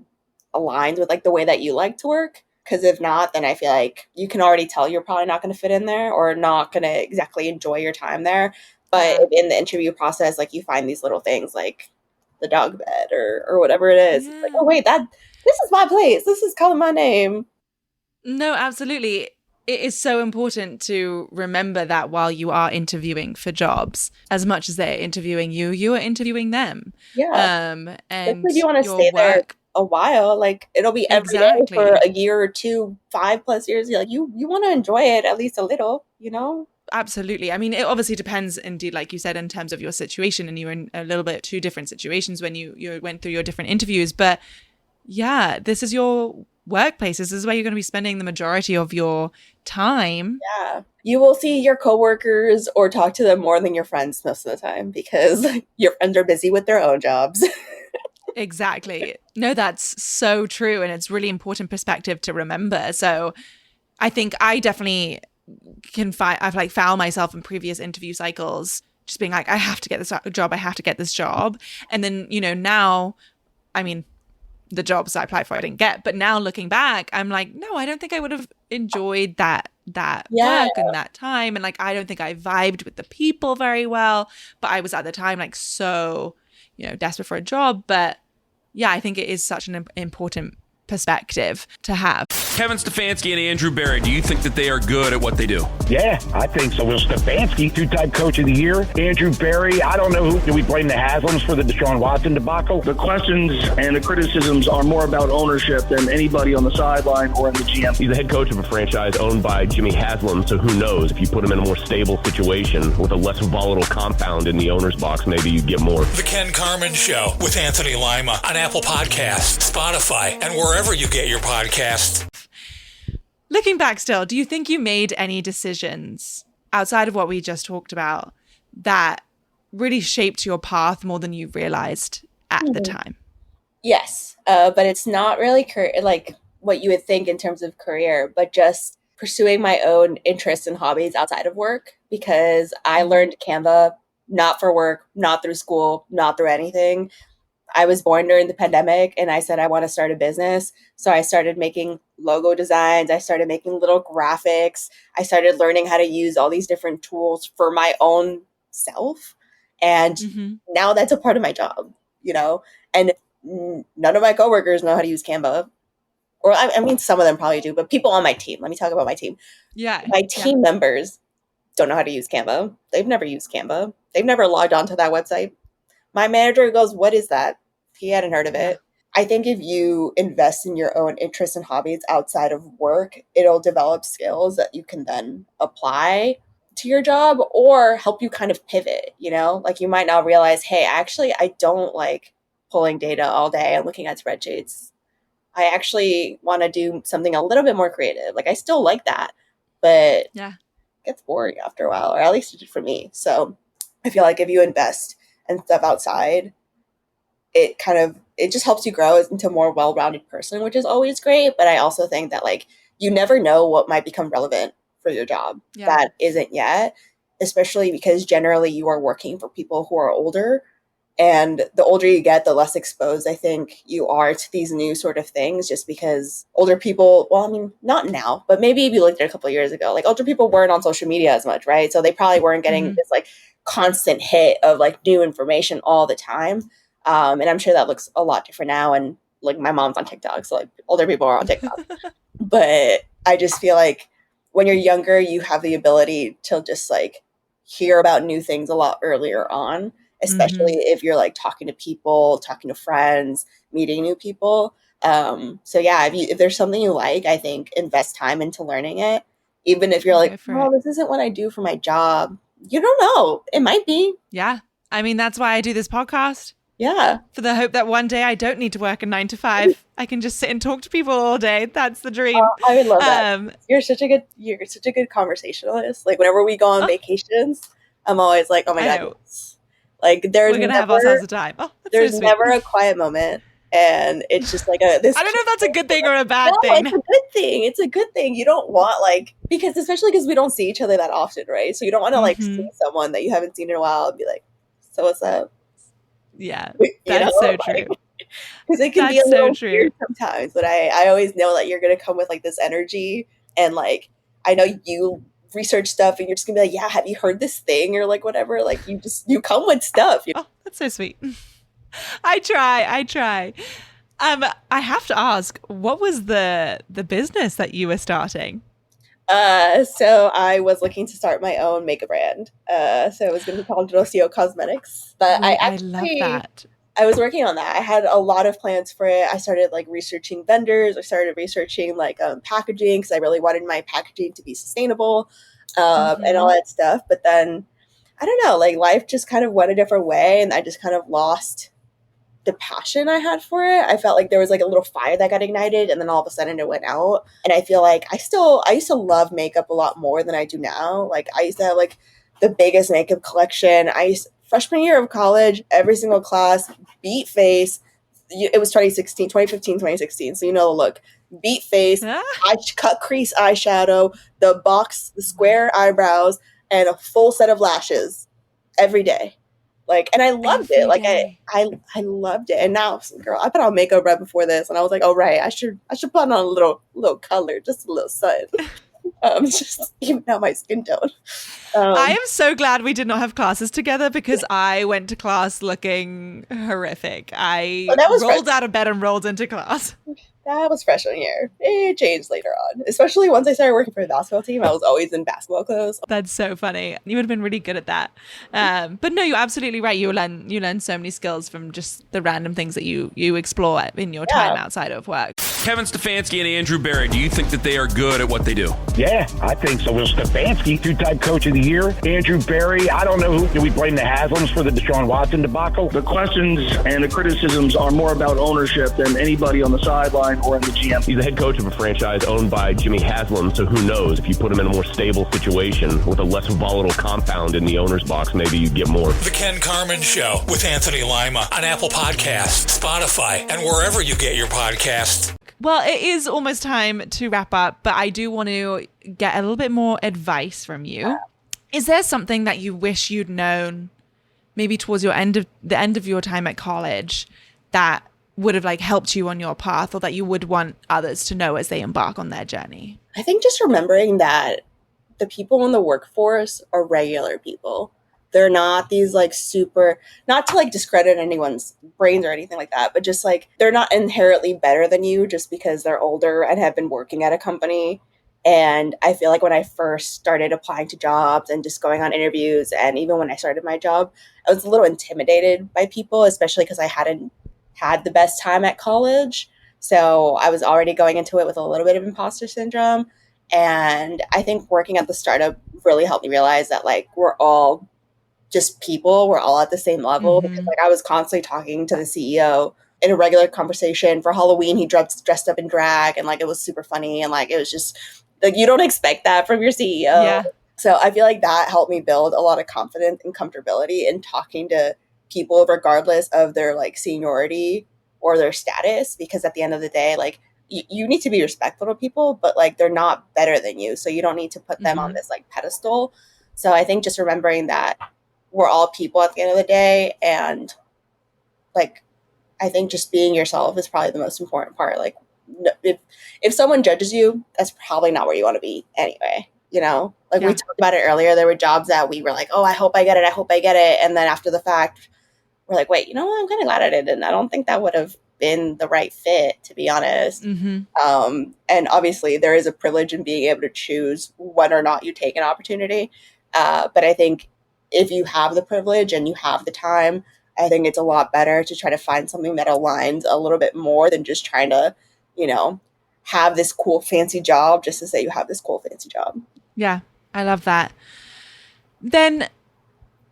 aligned with like the way that you like to work. Because if not, then I feel like you can already tell you're probably not going to fit in there or not going to exactly enjoy your time there. But in the interview process, like you find these little things like the dog bed or whatever it is. It's like, oh wait, this is my place. This is calling my name. No, absolutely. It is so important to remember that while you are interviewing for jobs, as much as they're interviewing you, you are interviewing them. Yeah. And if you want to stay there a while, like it'll be every day for a year or 2, 5+ years. You're like, you want to enjoy it at least a little, Absolutely. I mean, it obviously depends, indeed, like you said, in terms of your situation, and you were in a little bit two different situations when you went through your different interviews. But yeah, this is your workplace. This is where you're going to be spending the majority of your time. Yeah. You will see your coworkers or talk to them more than your friends most of the time because your friends are busy with their own jobs. Exactly. No, that's so true. And it's really important perspective to remember. So I think I definitely I've like found myself in previous interview cycles just being like, I have to get this job. I have to get this job. And then, now, I mean, the jobs I applied for, I didn't get. But now looking back, I'm like, no, I don't think I would have enjoyed that work and that time. And like, I don't think I vibed with the people very well. But I was at the time like so, desperate for a job. But yeah, I think it is such an important perspective to have. Kevin Stefanski and Andrew Barry, do you think that they are good at what they do? Yeah, I think so. Will Stefanski, two-time coach of the year. Andrew Barry, I don't know who. Do we blame the Haslams for the Deshaun Watson debacle? The questions and the criticisms are more about ownership than anybody on the sideline or in the GM. He's the head coach of a franchise owned by Jimmy Haslam, so who knows? If you put him in a more stable situation with a less volatile compound in the owner's box, maybe you get more. The Ken Carman Show with Anthony Lima on Apple Podcasts, Spotify, and wherever you get your podcasts. Looking back still, do you think you made any decisions outside of what we just talked about that really shaped your path more than you realized at the time? Yes, but it's not really like what you would think in terms of career, but just pursuing my own interests and hobbies outside of work, because I learned Canva not for work, not through school, not through anything. I was born during the pandemic and I said, I want to start a business. So I started making logo designs. I started making little graphics. I started learning how to use all these different tools for my own self. And now that's a part of my job, and none of my coworkers know how to use Canva. Or I mean, some of them probably do, but people on my team, let me talk about my team. Yeah. My team members don't know how to use Canva. They've never used Canva. They've never logged onto that website. My manager goes, what is that? He hadn't heard of it. I think if you invest in your own interests and hobbies outside of work, it'll develop skills that you can then apply to your job or help you kind of pivot, Like you might now realize, hey, actually, I don't like pulling data all day and looking at spreadsheets. I actually want to do something a little bit more creative. Like I still like that, but it gets boring after a while, or at least it did for me. So I feel like if you invest and stuff outside, it just helps you grow into a more well-rounded person, which is always great. But I also think that like you never know what might become relevant for your job that isn't yet, especially because generally you are working for people who are older, and the older you get, the less exposed I think you are to these new sort of things, just because older people, well, I mean, not now, but maybe if you looked at it a couple of years ago, like older people weren't on social media as much, right? So they probably weren't getting this like constant hit of like new information all the time. And I'm sure that looks a lot different now. And like my mom's on TikTok, so like older people are on TikTok. But I just feel like when you're younger, you have the ability to just like hear about new things a lot earlier on, especially if you're like talking to people, talking to friends, meeting new people. So yeah, if there's something you like, I think invest time into learning it. Even if you're like, oh, this isn't what I do for my job. You don't know. It might be. Yeah. I mean, that's why I do this podcast. Yeah. For the hope that one day I don't need to work a 9 to 5. I can just sit and talk to people all day. That's the dream. I would love that. You're such a good conversationalist. Like whenever we go on vacations, I'm always like, oh my God. Like we're going to have ourselves a time. Oh, there's never a quiet moment. And it's just like I don't know if that's a good thing or a bad thing. It's a good thing. It's a good thing. You don't want especially because we don't see each other that often, right? So you don't want to see someone that you haven't seen in a while and be like, so what's up? Yeah, that's so true. Because it can be a little weird sometimes, but I always know that you're going to come with like this energy, and like I know you research stuff and you're just going to be like, yeah, have you heard this thing or like whatever, like you come with stuff. Oh, that's so sweet. I try. I have to ask, what was the business that you were starting? So I was looking to start my own makeup brand. So it was going to be called Rocio Cosmetics. But I love that. I was working on that. I had a lot of plans for it. I started like researching vendors. I started researching like packaging because I really wanted my packaging to be sustainable. and all that stuff. But then, I don't know, like life just kind of went a different way, and I just kind of lost the passion I had for it. I felt like there was like a little fire that got ignited, and then all of a sudden it went out. And I feel like I used to love makeup a lot more than I do now. Like I used to have like the biggest makeup collection. Freshman year of college, every single class, beat face. It was 2015, 2016. So you know the look. Beat face, cut crease eyeshadow, the square eyebrows, and a full set of lashes every day. Like, and I loved it. Like I loved it. And now, girl, I put on makeup right before this, and I was like, oh right, I should put on a little color, just a little sun. Just even out my skin tone. I am so glad we did not have classes together, because I went to class looking horrific. I rolled out of bed and rolled into class. That was freshman year. It changed later on, especially once I started working for the basketball team. I was always in basketball clothes. That's so funny. You would have been really good at that. But no, you're absolutely right. You learn so many skills from just the random things that you explore in your time outside of work. Kevin Stefanski and Andrew Barry, do you think that they are good at what they do? Yeah, I think so. Will Stefanski, two-time coach of the year. Andrew Barry, I don't know who. Do we blame the Haslams for the Deshaun Watson debacle? The questions and the criticisms are more about ownership than anybody on the sideline or in the GM. He's the head coach of a franchise owned by Jimmy Haslam, so who knows? If you put him in a more stable situation with a less volatile compound in the owner's box, maybe you get more. The Ken Carmen Show with Anthony Lima on Apple Podcasts, Spotify, and wherever you get your podcasts. Well, it is almost time to wrap up, but I do want to get a little bit more advice from you. Is there something that you wish you'd known maybe towards the end of your time at college that would have like helped you on your path, or that you would want others to know as they embark on their journey? I think just remembering that the people in the workforce are regular people. They're not these like super, not to like discredit anyone's brains or anything like that, but just like they're not inherently better than you just because they're older and have been working at a company. And I feel like when I first started applying to jobs and just going on interviews, and even when I started my job, I was a little intimidated by people, especially because I hadn't had the best time at college. So I was already going into it with a little bit of imposter syndrome. And I think working at the startup really helped me realize that like we're all just people. We're all at the same level. Because like I was constantly talking to the CEO in a regular conversation. For Halloween, he dressed up in drag, and like it was super funny, and like it was just like you don't expect that from your CEO. Yeah. So I feel like that helped me build a lot of confidence and comfortability in talking to people regardless of their like seniority or their status, because at the end of the day, like you need to be respectful to people, but like they're not better than you, so you don't need to put them on this like pedestal. So I think just remembering that we're all people at the end of the day, and like I think just being yourself is probably the most important part. Like if someone judges you, that's probably not where you want to be anyway. You know, like we talked about it earlier, there were jobs that we were like, oh, I hope I get it. And then after the fact, we're like, wait, you know what? I'm kind of glad I didn't. I don't think that would have been the right fit, to be honest. And obviously there is a privilege in being able to choose whether or not you take an opportunity. But I think if you have the privilege and you have the time, I think it's a lot better to try to find something that aligns a little bit more than just trying to, you know, have this cool fancy job just to say you have this cool fancy job. Yeah, I love that. Then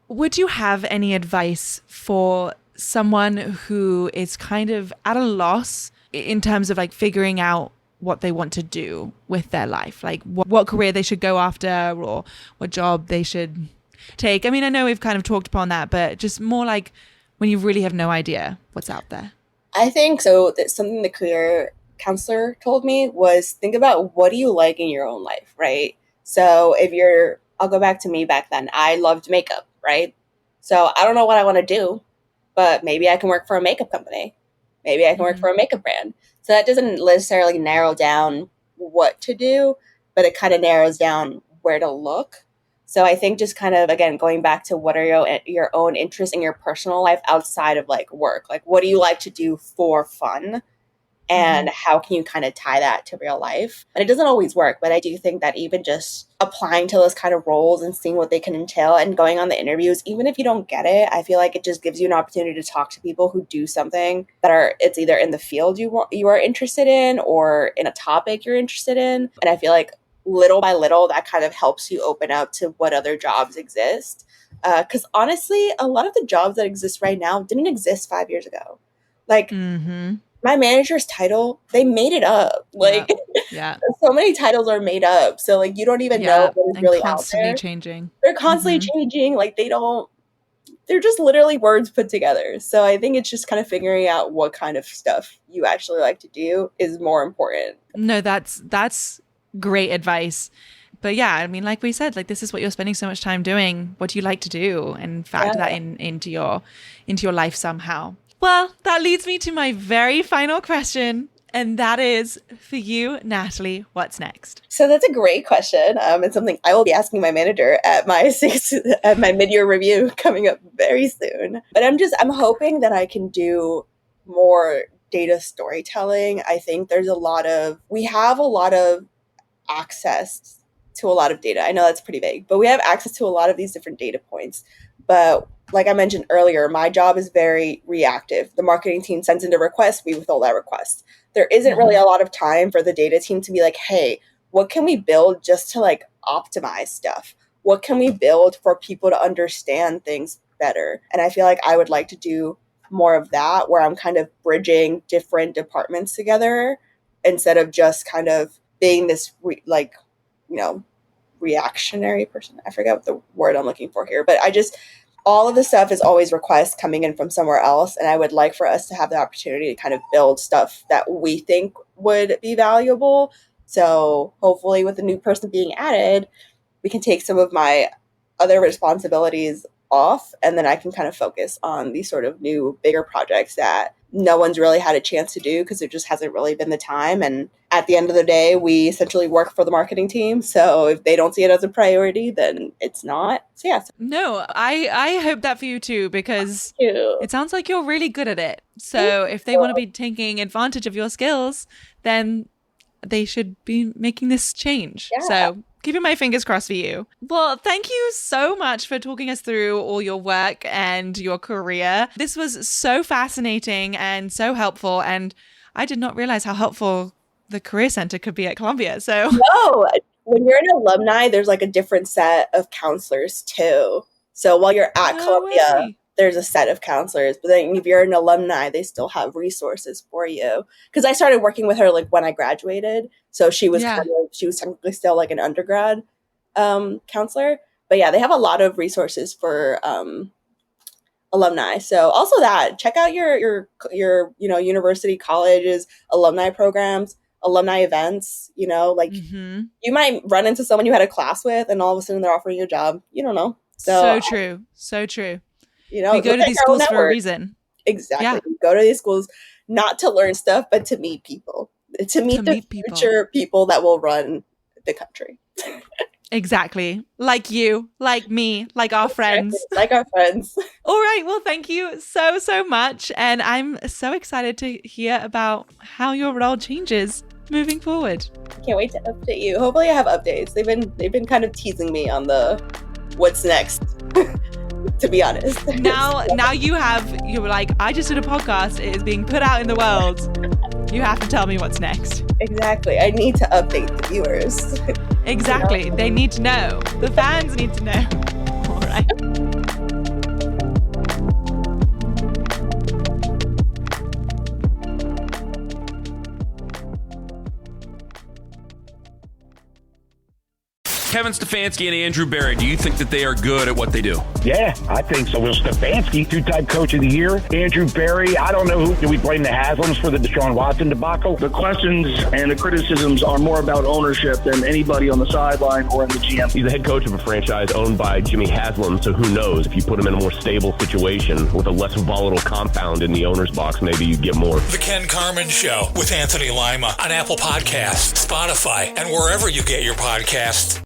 would you have any advice for someone who is kind of at a loss in terms of like figuring out what they want to do with their life? Like what career they should go after, or what job they should take? I mean, I know we've kind of talked upon that, but just more like when you really have no idea what's out there. I think so. That something the career counselor told me was think about what do you like in your own life, right? So I'll go back to me back then. I loved makeup, right? So I don't know what I want to do, but maybe I can work for a makeup company. Maybe I can work for a makeup brand. So that doesn't necessarily narrow down what to do, but it kind of narrows down where to look. So I think just kind of, again, going back to what are your own interests in your personal life outside of like work? Like, what do you like to do for fun? And how can you kind of tie that to real life? And it doesn't always work, but I do think that even just applying to those kind of roles and seeing what they can entail and going on the interviews, even if you don't get it, I feel like it just gives you an opportunity to talk to people who do something it's either in the field you are interested in or in a topic you're interested in. And I feel like little by little, that kind of helps you open up to what other jobs exist. Because honestly, a lot of the jobs that exist right now didn't exist 5 years ago. Like, my manager's title, they made it up. Like, so many titles are made up. So, like, you don't even know what is really out there. Changing. They're constantly changing. Like, they're just literally words put together. So I think it's just kind of figuring out what kind of stuff you actually like to do is more important. No, that's great advice. But yeah, I mean, like we said, like this is what you're spending so much time doing. What do you like to do? And factor that into your life somehow. Well, that leads me to my very final question. And that is for you, Natalie, what's next? So that's a great question. It's something I will be asking my manager at my mid-year review coming up very soon. But I'm hoping that I can do more data storytelling. I think we have a lot of access to a lot of data. I know that's pretty vague, but we have access to a lot of these different data points. But like I mentioned earlier, my job is very reactive. The marketing team sends in a request, we withhold that request. There isn't really a lot of time for the data team to be like, hey, what can we build just to like optimize stuff? What can we build for people to understand things better? And I feel like I would like to do more of that, where I'm kind of bridging different departments together instead of just kind of being this reactionary person. I forget what the word I'm looking for here, but all of the stuff is always requests coming in from somewhere else. And I would like for us to have the opportunity to kind of build stuff that we think would be valuable. So hopefully with the new person being added, we can take some of my other responsibilities off, and then I can kind of focus on these sort of new, bigger projects that no one's really had a chance to do because there just hasn't really been the time. And at the end of the day, we essentially work for the marketing team. So if they don't see it as a priority, then it's not. So yeah. No, I hope that for you too, because it sounds like you're really good at it. So if they want to be taking advantage of your skills, then they should be making this change. Yeah. So keeping my fingers crossed for you. Well, thank you so much for talking us through all your work and your career. This was so fascinating and so helpful. And I did not realize how helpful the Career Center could be at Columbia. So no, when you're an alumni, there's like a different set of counselors too. So while you're at Columbia, there's a set of counselors, but then if you're an alumni, they still have resources for you. Because I started working with her like when I graduated, so she was she was technically still like an undergrad counselor. But yeah, they have a lot of resources for alumni. So also check out your university, colleges, alumni programs, alumni events. You you might run into someone you had a class with, and all of a sudden they're offering you a job. You don't know. So true. We go to these schools for a reason. Exactly. Yeah. We go to these schools not to learn stuff, but to meet people. To meet future people that will run the country. Exactly. Like you, like me, like our friends. Like our friends. All right. Well, thank you so, so much. And I'm so excited to hear about how your role changes moving forward. I can't wait to update you. Hopefully I have updates. They've been kind of teasing me on the what's next. To be honest. Now you're like, I just did a podcast. It is being put out in the world. You have to tell me what's next. Exactly. I need to update the viewers. Exactly. They need to know. The fans need to know. All right. Kevin Stefanski and Andrew Barry, do you think that they are good at what they do? Yeah, I think so. Well, Stefanski, two-time coach of the year. Andrew Barry, I don't know who. Do we blame the Haslams for the Deshaun Watson debacle? The questions and the criticisms are more about ownership than anybody on the sideline or in the GM. He's the head coach of a franchise owned by Jimmy Haslam, so who knows? If you put him in a more stable situation with a less volatile compound in the owner's box, maybe you get more. The Ken Carman Show with Anthony Lima on Apple Podcasts, Spotify, and wherever you get your podcasts.